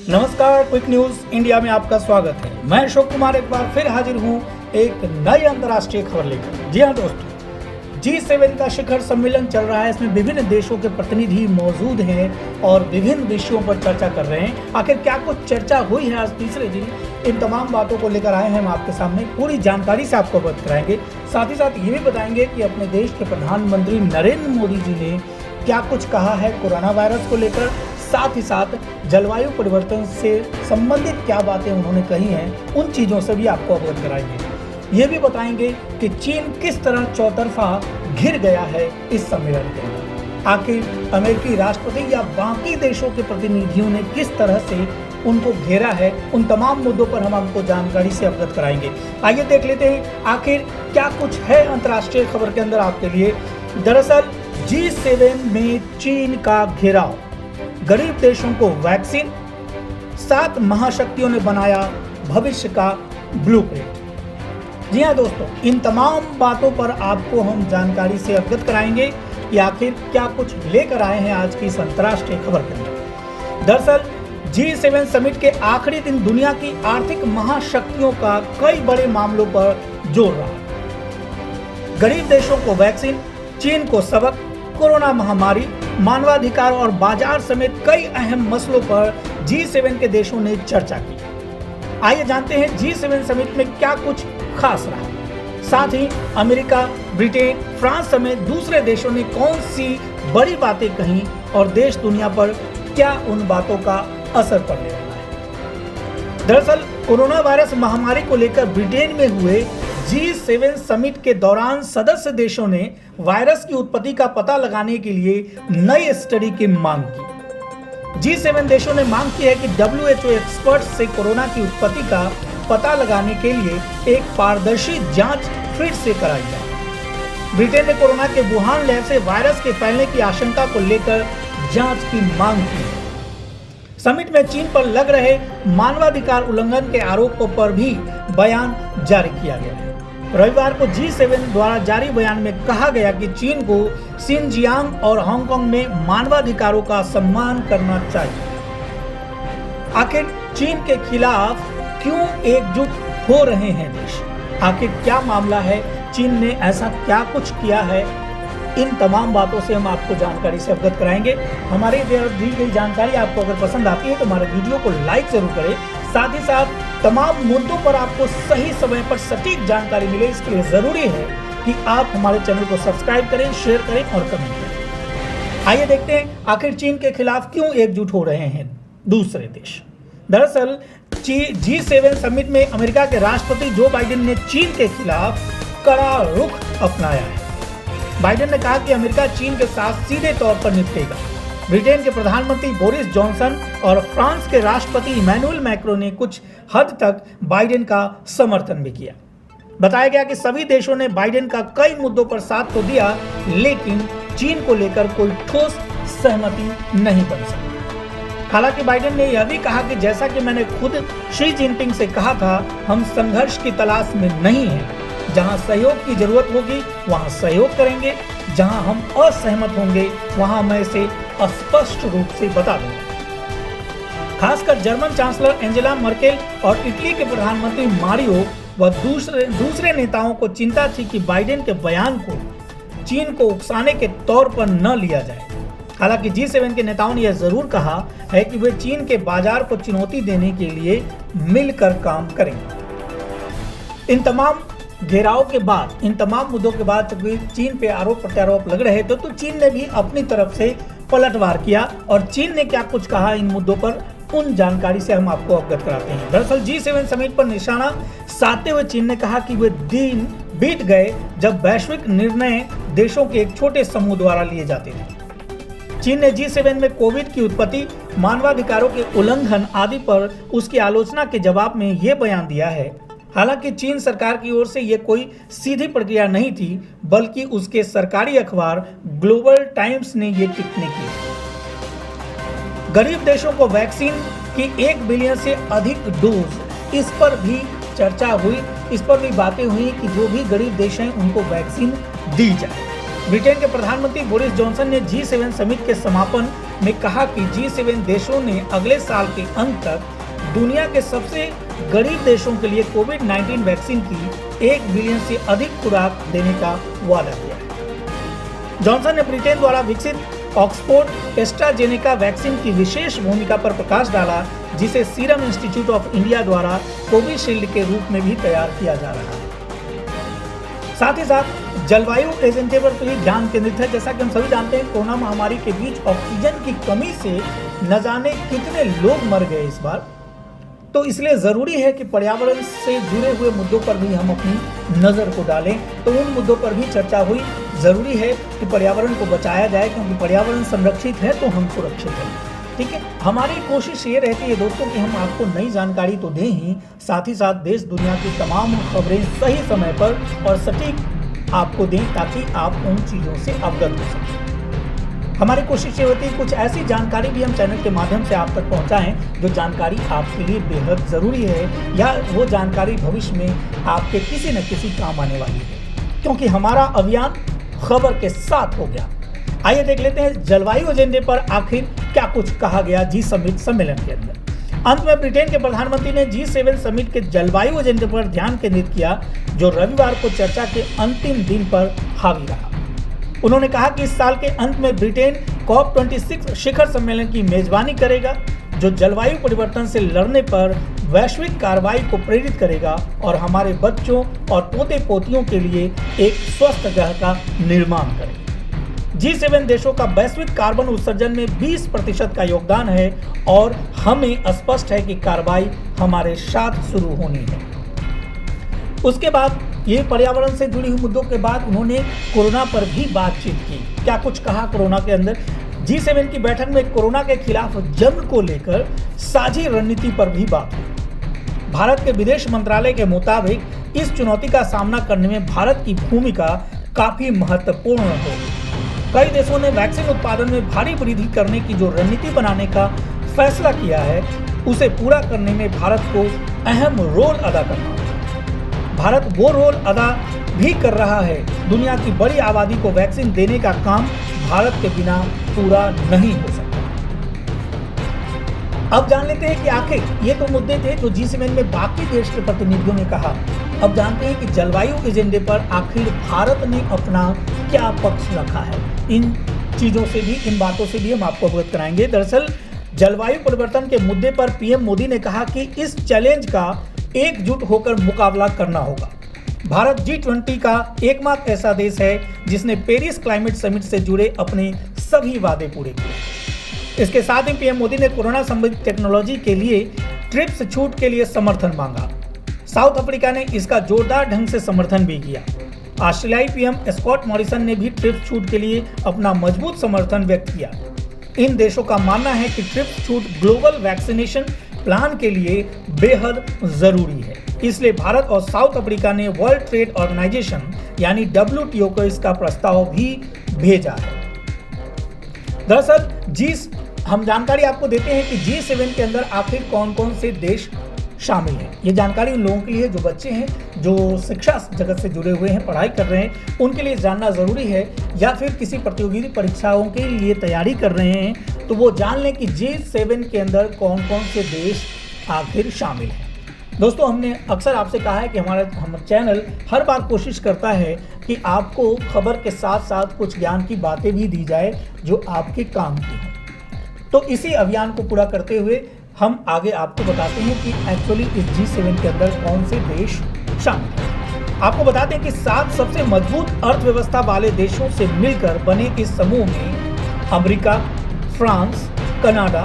नमस्कार, quick news India में आपका स्वागत है। मैं अशोक कुमार एक बार फिर हाजिर हूं एक नई अंतर्राष्ट्रीय खबर लेकर। जी हां दोस्तों, G7 का शिखर सम्मेलन चल रहा है। इसमें विभिन्न देशों के प्रतिनिधि मौजूद हैं और विभिन्न विषयों पर चर्चा कर रहे हैं। आखिर क्या कुछ चर्चा हुई है आज तीसरे दिन, इन तमाम बातों को लेकर आए हैं हम आपके सामने। पूरी जानकारी से आपको अवगत कराएंगे। साथ ही साथ ये भी बताएंगे कि अपने देश के प्रधानमंत्री नरेंद्र मोदी जी ने क्या कुछ कहा है कोरोना वायरस को लेकर। साथ ही साथ जलवायु परिवर्तन से संबंधित क्या बातें उन्होंने कही हैं, उन चीज़ों से भी आपको अवगत कराएंगे। ये भी बताएंगे कि चीन किस तरह चौतरफा घिर गया है इस सम्मेलन के अंदर। आखिर अमेरिकी राष्ट्रपति या बाकी देशों के प्रतिनिधियों ने किस तरह से उनको घेरा है, उन तमाम मुद्दों पर हम आपको जानकारी से अवगत कराएंगे। आइए देख लेते हैं आखिर क्या कुछ है अंतर्राष्ट्रीय खबर के अंदर आपके लिए। दरअसल G7 में चीन का घेराव, गरीब देशों को वैक्सीन, 7 महाशक्तियों ने बनाया भविष्य का ब्लूप्रिंट। जी हां दोस्तों, इन तमाम बातों पर आपको हम जानकारी से अवगत कराएंगे कि आखिर क्या कुछ लेकर आए हैं आज की इस अंतर्राष्ट्रीय खबर के अंदर। दरअसल G7 समिट के आखिरी दिन दुनिया की आर्थिक महाशक्तियों का कई बड़े मामलों पर जोर रहा। गरीब देशों को वैक्सीन, चीन को सबक, कोरोना महामारी, मानवाधिकार और बाजार समेत कई अहम मसलों पर G7 के देशों ने चर्चा की। आइए जानते हैं G7 समिट में क्या कुछ खास रहा। साथ ही अमेरिका, ब्रिटेन, फ्रांस समेत दूसरे देशों ने कौन सी बड़ी बातें कही और देश दुनिया पर क्या उन बातों का असर पड़ने वाला है। दरअसल कोरोना वायरस महामारी को लेकर ब्रिटेन में हुए G7 समिट के दौरान सदस्य देशों ने वायरस की उत्पत्ति का पता लगाने के लिए नई स्टडी की मांग की। G7 देशों ने मांग की है कि WHO एक्सपर्ट से कोरोना की उत्पत्ति का पता लगाने के लिए एक पारदर्शी जांच फिर से कराई जाए। ब्रिटेन ने कोरोना के वुहान लैब से वायरस के फैलने की आशंका को लेकर जांच की मांग की। समिट में चीन पर लग रहे मानवाधिकार उल्लंघन के आरोपों पर भी बयान जारी किया गया है। रविवार को G7 द्वारा जारी बयान में कहा गया कि चीन को शिनजियांग और हांगकांग में मानवाधिकारों का सम्मान करना चाहिए। आखिर चीन के खिलाफ क्यों एकजुट हो रहे हैं देश? आखिर क्या मामला है? चीन ने ऐसा क्या कुछ किया है? इन तमाम बातों से हम आपको जानकारी से अवगत कराएंगे। हमारी दी गई जानकारी आपको अगर पसंद आती है तो हमारे वीडियो को लाइक जरूर करें। साथ ही साथ तमाम मुद्दों पर आपको सही समय पर सटीक जानकारी मिले, इसके लिए जरूरी है कि आप हमारे चैनल को सब्सक्राइब करें, शेयर करें और कमेंट करें। आइए देखते हैं आखिर चीन के खिलाफ क्यों एकजुट हो रहे हैं दूसरे देश। दरअसल G7 समिट में अमेरिका के राष्ट्रपति जो बाइडेन ने चीन के खिलाफ कड़ा रुख अपनाया है। बाइडेन ने कहा कि अमेरिका चीन के साथ सीधे तौर पर निपटेगा। ब्रिटेन के प्रधानमंत्री बोरिस जॉनसन और फ्रांस के राष्ट्रपति इमैनुअल मैक्रो ने कुछ हद तक बाइडेन का समर्थन भी किया। बताया गया कि सभी देशों ने बाइडेन का कई मुद्दों पर साथ तो दिया, लेकिन चीन को लेकर कोई ठोस सहमति नहीं बन सकी। हालांकि बाइडेन ने यह भी कहा कि जैसा कि मैंने खुद शी जिनपिंग से कहा था, हम संघर्ष की तलाश में नहीं हैं। जहां सहयोग की जरूरत होगी वहां सहयोग करेंगे, जहां हम असहमत होंगे वहां मैं इसे स्पष्ट रूप से बता दूंगा। खासकर जर्मन चांसलर एंजेला मर्केल और इटली के प्रधानमंत्री मारियो व दूसरे नेताओं को चिंता थी कि बाइडेन के बयान को चीन को उकसाने के तौर पर न लिया जाए। हालांकि G7 के नेताओं ने यह जरूर कहा है कि वे चीन के बाजार को चुनौती देने के लिए मिलकर काम करेंगे। इन तमाम घेराव के बाद, इन तमाम मुद्दों के बाद जब चीन पे आरोप प्रत्यारोप लग रहे थे तो चीन ने भी अपनी तरफ से पलटवार किया और चीन ने क्या कुछ कहा इन मुद्दों पर, उन जानकारी से हम आपको अवगत कराते हैं। दरअसल G7 समिट पर निशाना साधते हुए चीन ने कहा कि वे दिन बीत गए जब वैश्विक निर्णय देशों के एक छोटे समूह द्वारा लिए जाते थे। चीन ने G7 में कोविड की उत्पत्ति, मानवाधिकारों के उल्लंघन आदि पर उसकी आलोचना के जवाब में ये बयान दिया है। हालांकि चीन सरकार की ओर से यह कोई सीधी प्रक्रिया नहीं थी, बल्कि उसके सरकारी अखबार ग्लोबल टाइम्स ने यह टिप्पणी की। गरीब देशों को वैक्सीन की 1 बिलियन से अधिक डोज, इस पर भी चर्चा हुई, इस पर भी बातें हुई कि जो भी गरीब देश हैं उनको वैक्सीन दी जाए। ब्रिटेन के प्रधानमंत्री बोरिस जॉनसन ने G7 समिट के समापन ने कहा कि G7 देशों ने अगले साल के अंत तक दुनिया के सबसे गरीब देशों के लिए कोविड-19 वैक्सीन की 1 बिलियन से अधिक खुराक देने का वादा किया है। जॉनसन ने ब्रिटेन द्वारा विकसित ऑक्सफोर्ड एस्ट्राजेनेका वैक्सीन की विशेष भूमिका पर प्रकाश डाला, जिसे सीरम इंस्टीट्यूट ऑफ इंडिया द्वारा कोविशील्ड के रूप में भी तैयार किया जा रहा है। साथ ही साथ जलवायु एजेंडे पर भी ध्यान केंद्रित है। जैसा कि हम सभी जानते हैं, कोरोना महामारी के बीच ऑक्सीजन की कमी से न जाने कितने लोग मर गए इस बार, तो इसलिए जरूरी है कि पर्यावरण से जुड़े हुए मुद्दों पर भी हम अपनी नजर को डालें। तो उन मुद्दों पर भी चर्चा हुई। जरूरी है कि पर्यावरण को बचाया जाए, क्योंकि पर्यावरण संरक्षित है तो हम सुरक्षित हैं। ठीक है, हमारी कोशिश ये रहती है दोस्तों कि हम आपको नई जानकारी तो दें ही, साथ ही साथ देश दुनिया की तमाम खबरें सही समय पर और सटीक आपको दें, ताकि आप उन चीज़ों से अवगत हो सकें। हमारी कोशिश ये होती है कुछ ऐसी जानकारी भी हम चैनल के माध्यम से आप तक पहुंचाएं जो जानकारी आपके लिए बेहद ज़रूरी है, या वो जानकारी भविष्य में आपके किसी न किसी काम आने वाली है, क्योंकि हमारा अभियान खबर के साथ हो गया। आइए देख लेते हैं जलवायु एजेंडे पर आखिर क्या कुछ कहा गया G7 सम्मेलन के अंदर। अंत में ब्रिटेन के प्रधानमंत्री ने G7 समिट के जलवायु एजेंडे पर ध्यान केंद्रित किया, जो रविवार को चर्चा के अंतिम दिन पर हावी रहा। उन्होंने कहा कि इस साल के अंत में ब्रिटेन COP26 शिखर सम्मेलन की मेजबानी करेगा, जो जलवायु परिवर्तन से लड़ने पर वैश्विक कार्रवाई को प्रेरित करेगा और हमारे बच्चों और पोते पोतियों के लिए एक स्वस्थ ग्रह का निर्माण करेगा। G7 देशों का वैश्विक कार्बन उत्सर्जन में 20% का योगदान है और हमें स्पष्ट है कि कार्रवाई हमारे साथ शुरू होनी है। उसके बाद ये पर्यावरण से जुड़ी हुई मुद्दों के बाद उन्होंने कोरोना पर भी बातचीत की। क्या कुछ कहा कोरोना के अंदर? G7 की बैठक में कोरोना के खिलाफ जंग को लेकर साझी रणनीति पर भी बात हुई। भारत के विदेश मंत्रालय के मुताबिक इस चुनौती का सामना करने में भारत की भूमिका काफी महत्वपूर्ण होगी। कई देशों ने वैक्सीन उत्पादन में भारी वृद्धि करने की जो रणनीति बनाने का फैसला किया है, उसे पूरा करने में भारत को अहम रोल अदा करना होगा। भारत वो रोल अदा भी कर रहा है। दुनिया की बड़ी आबादी को वैक्सीन देने का काम भारत के बिना पूरा नहीं हो सकता। अब जान लेते हैं कि आखिर ये तो मुद्दे थे जो G7 में बाकी देश के प्रतिनिधियों ने कहा। अब जानते हैं कि जलवायु एजेंडे पर आखिर भारत ने अपना क्या पक्ष रखा है। इन चीजों से भी, इन बातों से भी हम आपको अवगत कराएंगे। दरअसल जलवायु परिवर्तन के मुद्दे पर पीएम मोदी ने कहा कि इस चैलेंज का एकजुट होकर मुकाबला करना होगा। भारत G20 का एकमात्र ऐसा देश है जिसने पेरिस क्लाइमेट समिट से जुड़े अपने सभी वादे पूरे किए। इसके साथ ही पीएम मोदी ने कोरोना संबंधित टेक्नोलॉजी के लिए ट्रिप्स छूट के लिए समर्थन मांगा। साउथ अफ्रीका ने इसका जोरदार ढंग से समर्थन भी किया। ऑस्ट्रेलियाई पीएम स्कॉट मॉरिसन ने भी ट्रिप्स छूट के लिए अपना मजबूत समर्थन व्यक्त किया। इन देशों का मानना है कि ट्रिप्स छूट ग्लोबल वैक्सीनेशन प्लान के लिए बेहद जरूरी है। इसलिए भारत और साउथ अफ्रीका ने वर्ल्ड ट्रेड ऑर्गेनाइजेशन यानी WTO को इसका प्रस्ताव भी भेजा है। दरअसल हम जानकारी आपको देते हैं कि G7 के अंदर आखिर कौन कौन से देश शामिल हैं। ये जानकारी उन लोगों के लिए जो बच्चे हैं, जो शिक्षा जगत से जुड़े हुए हैं, पढ़ाई कर रहे हैं, उनके लिए जानना ज़रूरी है, या फिर किसी प्रतियोगी परीक्षाओं के लिए तैयारी कर रहे हैं तो वो जान लें कि G7 के अंदर कौन कौन से देश आखिर शामिल हैं। दोस्तों, हमने अक्सर आपसे कहा है कि हमारा चैनल हर बार कोशिश करता है कि आपको खबर के साथ साथ कुछ ज्ञान की बातें भी दी जाए जो आपके काम की हैं। तो इसी अभियान को पूरा करते हुए हम आगे आपको बताते हैं कि एक्चुअली इस G7 के अंदर कौन से देश शामिल हैं। आपको बताते हैं कि 7 सबसे मजबूत अर्थव्यवस्था वाले देशों से मिलकर बने इस समूह में America, France, Canada,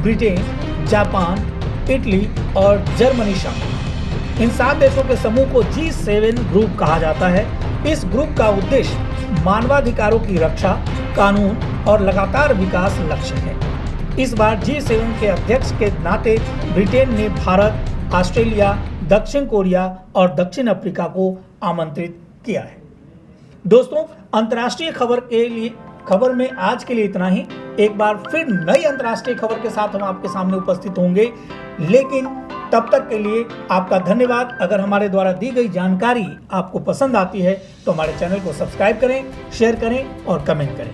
Britain, Japan, Italy और जर्मनी शामिल हैं। इन 7 देशों के समूह को G7 ग्रुप कहा जाता है। इस ग्रुप का उद्देश्य मानवाधिकारों की रक्षा, कानून और लगातार विकास लक्ष्य है। इस बार G7 के अध्यक्ष के नाते ब्रिटेन ने भारत, ऑस्ट्रेलिया, दक्षिण कोरिया और दक्षिण अफ्रीका को आमंत्रित किया है। दोस्तों, अंतर्राष्ट्रीय खबर में आज के लिए इतना ही। एक बार फिर नई अंतर्राष्ट्रीय खबर के साथ हम आपके सामने उपस्थित होंगे, लेकिन तब तक के लिए आपका धन्यवाद। अगर हमारे द्वारा दी गई जानकारी आपको पसंद आती है तो हमारे चैनल को सब्सक्राइब करें, शेयर करें और कमेंट करें।